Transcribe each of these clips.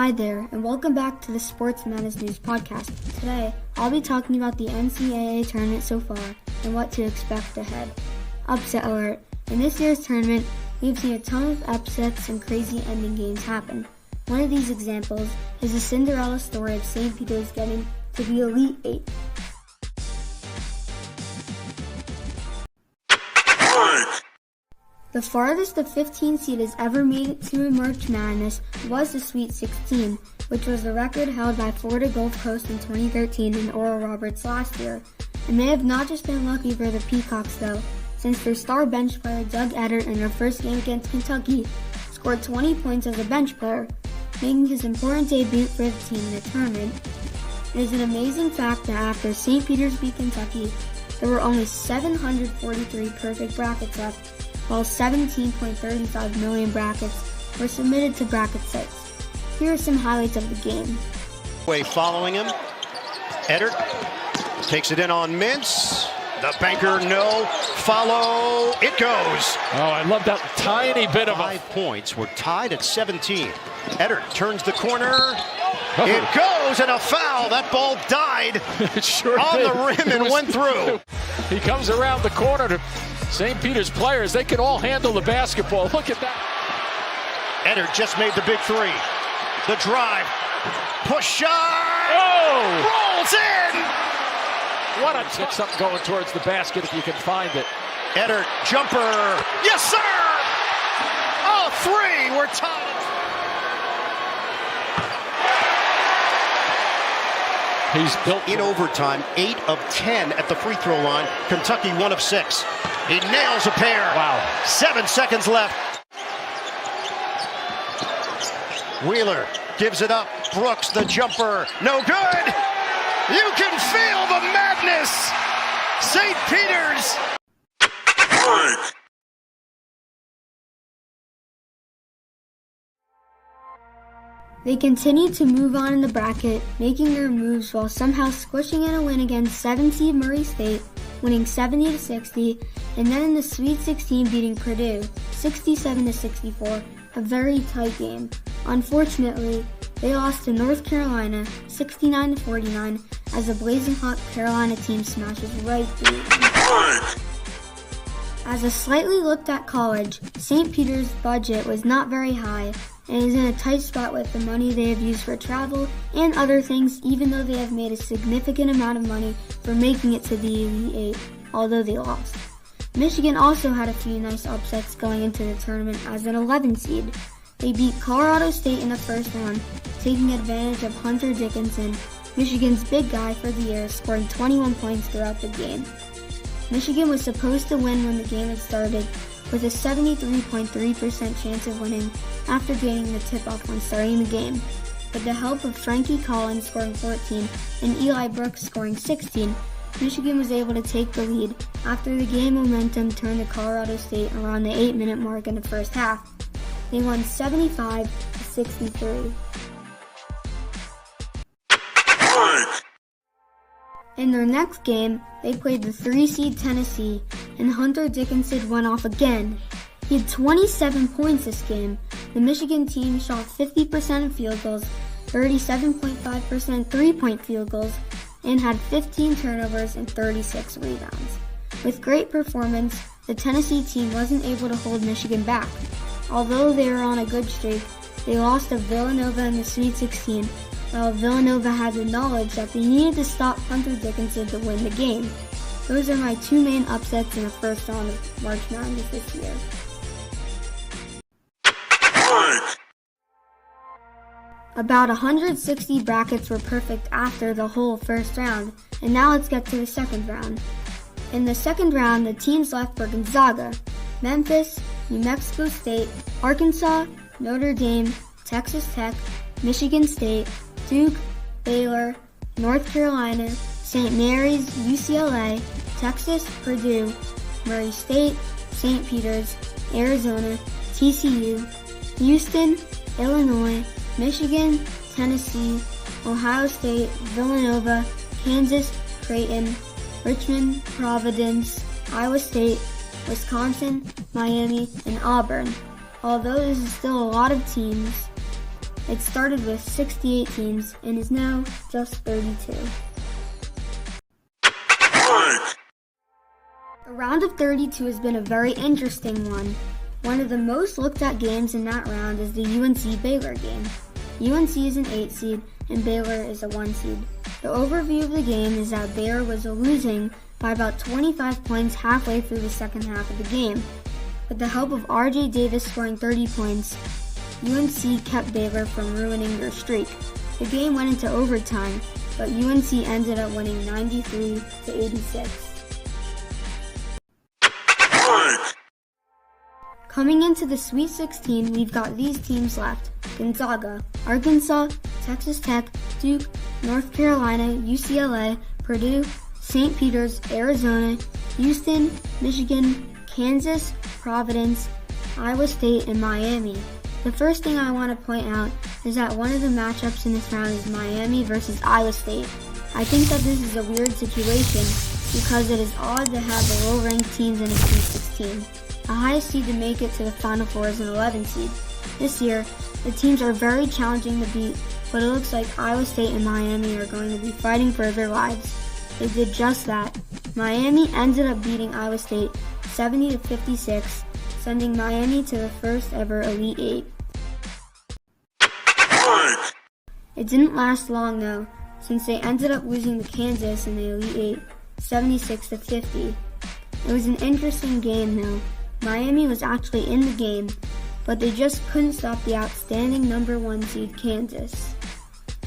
Hi there, and welcome back to the Sports Madness News Podcast. Today, I'll be talking about the NCAA tournament so far and what to expect ahead. Upset alert. In this year's tournament, we've seen a ton of upsets and crazy ending games happen. One of these examples is the Cinderella story of St. Peter's getting to the Elite Eight. The farthest the 15 seed has ever made it to a March Madness was the Sweet 16, which was the record held by Florida Gulf Coast in 2013 and Oral Roberts last year. And they have not just been lucky for the Peacocks though, since their star bench player Doug Eddert in their first game against Kentucky scored 20 points as a bench player, making his important debut for the team in the tournament. It is an amazing fact that after St. Peter's beat Kentucky, there were only 743 perfect brackets left, while 17.35 million brackets were submitted to bracket sites. Here are some highlights of the game. Following him, Eddert takes it in on Mintz. The banker, no. Follow, it goes. Oh, I love that tiny bit of 5 points. We're tied at 17. Eddert turns the corner. It goes, and a foul. That ball died sure on did. the rim and went through. He comes around the corner to St. Peter's players. They can all handle the basketball. Look at that. Eddert just made the big three. The drive. Push shot. Oh! Rolls in. What a get something going towards the basket if you can find it. Eddert, jumper. Yes, sir. Oh, three. We're tied. He's built in overtime, 8 of 10 at the free throw line. Kentucky 1 of 6. He nails a pair. Wow. 7 seconds left. Wheeler gives it up. Brooks, the jumper. No good. You can feel the madness. St. Peter's. They continued to move on in the bracket, making their moves while somehow squishing in a win against 7 seed Murray State, winning 70-60, and then in the Sweet 16 beating Purdue 67-64, a very tight game. Unfortunately, they lost to North Carolina 69-49 as the blazing hot Carolina team smashes right through them. As a slightly looked at college, St. Peter's budget was not very high, and is in a tight spot with the money they have used for travel and other things, even though they have made a significant amount of money for making it to the Elite Eight, although they lost. Michigan also had a few nice upsets going into the tournament as an 11 seed. They beat Colorado State in the first round, taking advantage of Hunter Dickinson, Michigan's big guy for the year, scoring 21 points throughout the game. Michigan was supposed to win when the game had started, with a 73.3% chance of winning after gaining the tip-off when starting the game. With the help of Frankie Collins scoring 14 and Eli Brooks scoring 16, Michigan was able to take the lead after the game momentum turned to Colorado State around the 8-minute mark in the first half. They won 75-63. In their next game, they played the 3-seed Tennessee, and Hunter Dickinson went off again. He had 27 points this game. The Michigan team shot 50% of field goals, 37.5% three-point field goals, and had 15 turnovers and 36 rebounds. With great performance, the Tennessee team wasn't able to hold Michigan back. Although they were on a good streak, they lost to Villanova in the Sweet 16, while Villanova had the knowledge that they needed to stop Hunter Dickinson to win the game. Those are my 2 main upsets in the first round of March Madness this year. About 160 brackets were perfect after the whole first round, and now let's get to the second round. In the second round, the teams left were Gonzaga, Memphis, New Mexico State, Arkansas, Notre Dame, Texas Tech, Michigan State, Duke, Baylor, North Carolina, St. Mary's, UCLA, Texas, Purdue, Murray State, St. Peter's, Arizona, TCU, Houston, Illinois, Michigan, Tennessee, Ohio State, Villanova, Kansas, Creighton, Richmond, Providence, Iowa State, Wisconsin, Miami, and Auburn. Although this is still a lot of teams, It started with 68 teams and is now just 32. The round of 32 has been a very interesting one. One of the most looked at games in that round is the UNC Baylor game. UNC is an 8 seed and Baylor is a 1 seed. The overview of the game is that Baylor was losing by about 25 points halfway through the second half of the game. With the help of R.J. Davis scoring 30 points, UNC kept Baylor from ruining their streak. The game went into overtime, but UNC ended up winning 93-86. Coming into the Sweet 16, we've got these teams left: Gonzaga, Arkansas, Texas Tech, Duke, North Carolina, UCLA, Purdue, St. Peter's, Arizona, Houston, Michigan, Kansas, Providence, Iowa State, and Miami. The first thing I want to point out is that one of the matchups in this round is Miami versus Iowa State. I think that this is a weird situation because it is odd to have the low-ranked teams in a Sweet 16. The highest seed to make it to the Final Four is an 11 seed. This year, the teams are very challenging to beat, but it looks like Iowa State and Miami are going to be fighting for their lives. They did just that. Miami ended up beating Iowa State 70-56, sending Miami to the first ever Elite Eight. It didn't last long though, since they ended up losing to Kansas in the Elite Eight, 76-50. It was an interesting game though. Miami was actually in the game, but they just couldn't stop the outstanding number 1 seed Kansas.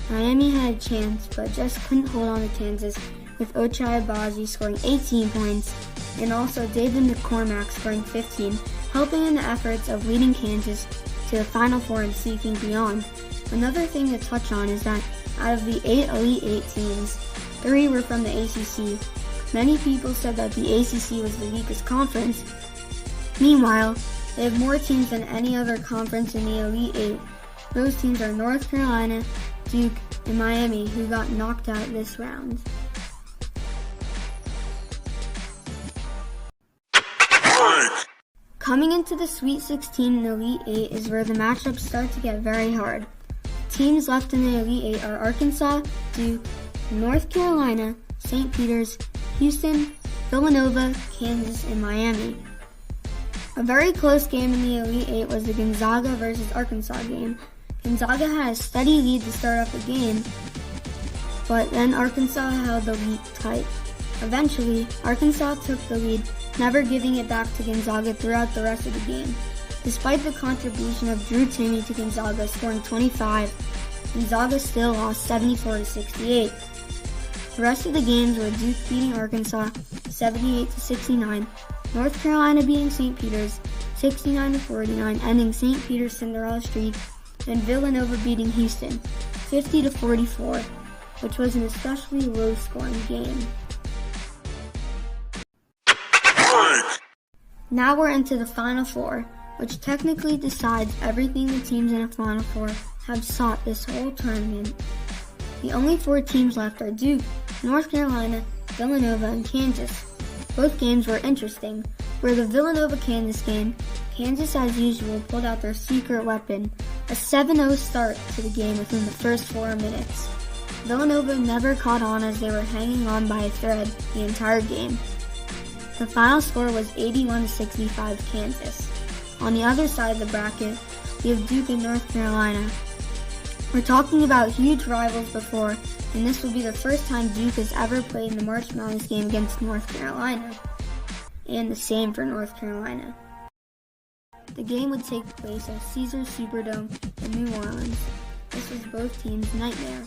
Miami had a chance, but just couldn't hold on to Kansas, with Ochai Agbaji scoring 18 points, and also David McCormack scoring 15, helping in the efforts of leading Kansas to the Final Four and seeking beyond. Another thing to touch on is that out of the 8 Elite 8 teams, 3 were from the ACC. Many people said that the ACC was the weakest conference. Meanwhile, they have more teams than any other conference in the Elite Eight. Those teams are North Carolina, Duke, and Miami, who got knocked out this round. Coming into the Sweet 16 and Elite 8 is where the matchups start to get very hard. Teams left in the Elite 8 are Arkansas, Duke, North Carolina, St. Peter's, Houston, Villanova, Kansas, and Miami. A very close game in the Elite 8 was the Gonzaga versus Arkansas game. Gonzaga had a steady lead to start off the game, but then Arkansas held the lead tight. Eventually, Arkansas took the lead, never giving it back to Gonzaga throughout the rest of the game. Despite the contribution of Drew Timme to Gonzaga scoring 25, Gonzaga still lost 74-68. The rest of the games were Duke beating Arkansas 78-69, North Carolina beating St. Peter's 69-49, ending St. Peter's Cinderella streak, and Villanova beating Houston 50-44, which was an especially low-scoring game. Now we're into the Final Four, which technically decides everything the teams in a Final Four have sought this whole tournament. The only 4 teams left are Duke, North Carolina, Villanova, and Kansas. Both games were interesting. For the Villanova-Kansas game, Kansas as usual pulled out their secret weapon, a 7-0 start to the game within the first 4 minutes. Villanova never caught on as they were hanging on by a thread the entire game. The final score was 81-65 Kansas. On the other side of the bracket, we have Duke and North Carolina. We're talking about huge rivals before, and this will be the first time Duke has ever played in the March Madness game against North Carolina, and the same for North Carolina. The game would take place at Caesars Superdome in New Orleans. This was both teams' nightmare,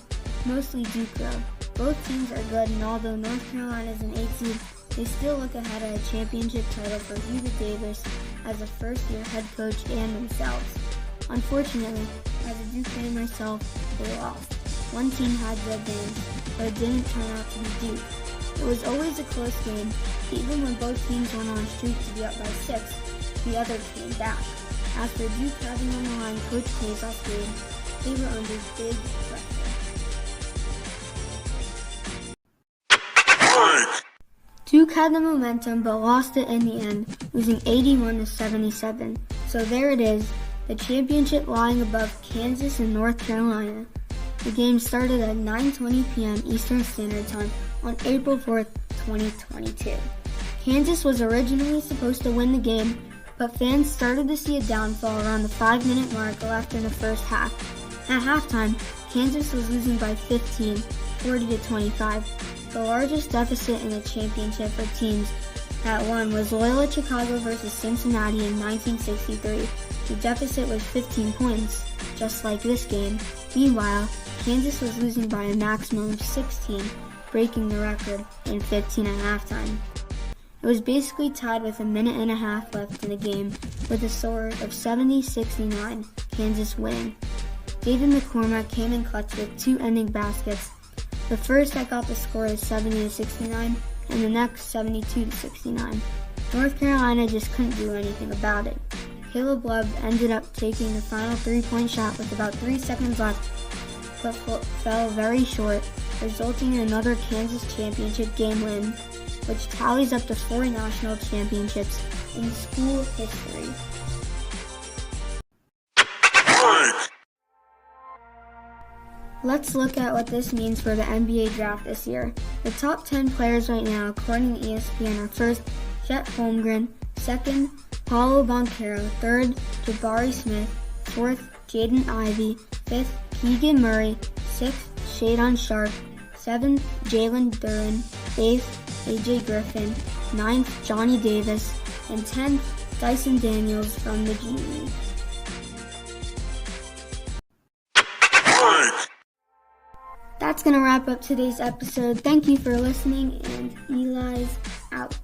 mostly Duke though. Both teams are good, and although North Carolina is an 8 seed, they still look ahead at a championship title for Hugo Davis as a first-year head coach and themselves. Unfortunately, as a Duke fan myself, they lost. One team had the advantage, but it didn't turn out to be Duke. It was always a close game. Even when both teams went on a streak to be up by 6, the other came back. After Duke having on the line Coach K's off game, they were under big pressure. Duke had the momentum but lost it in the end, losing 81-77. So there it is. the championship lying above Kansas and North Carolina. The game started at 9:20 p.m. Eastern Standard Time on April 4th, 2022. Kansas was originally supposed to win the game, but fans started to see a downfall around the 5-minute mark after the first half. At halftime, Kansas was losing by 15, 40-25. The largest deficit in a championship for teams that won was Loyola Chicago versus Cincinnati in 1963. The deficit was 15 points, just like this game. Meanwhile, Kansas was losing by a maximum of 16, breaking the record in 15 at halftime. It was basically tied with a minute and a half left in the game, with a score of 70-69, Kansas winning. David McCormack came in clutch with 2 ending baskets. The first that got the score is 70-69, and the next 72-69. North Carolina just couldn't do anything about it. Caleb Love ended up taking the final 3-point shot with about 3 seconds left, but fell very short, resulting in another Kansas championship game win, which tallies up to 4 national championships in school history. Let's look at what this means for the NBA draft this year. The top 10 players right now, according to ESPN, are first, Chet Holmgren, second, Paolo Banchero, third, Jabari Smith, fourth, Jaden Ivey, fifth, Keegan Murray, sixth, Shadon Sharp, seventh, Jalen Duren, eighth, AJ Griffin, 9th, Johnny Davis, and 10th, Dyson Daniels from the G League. That's going to wrap up today's episode. Thank you for listening, and Eli's out.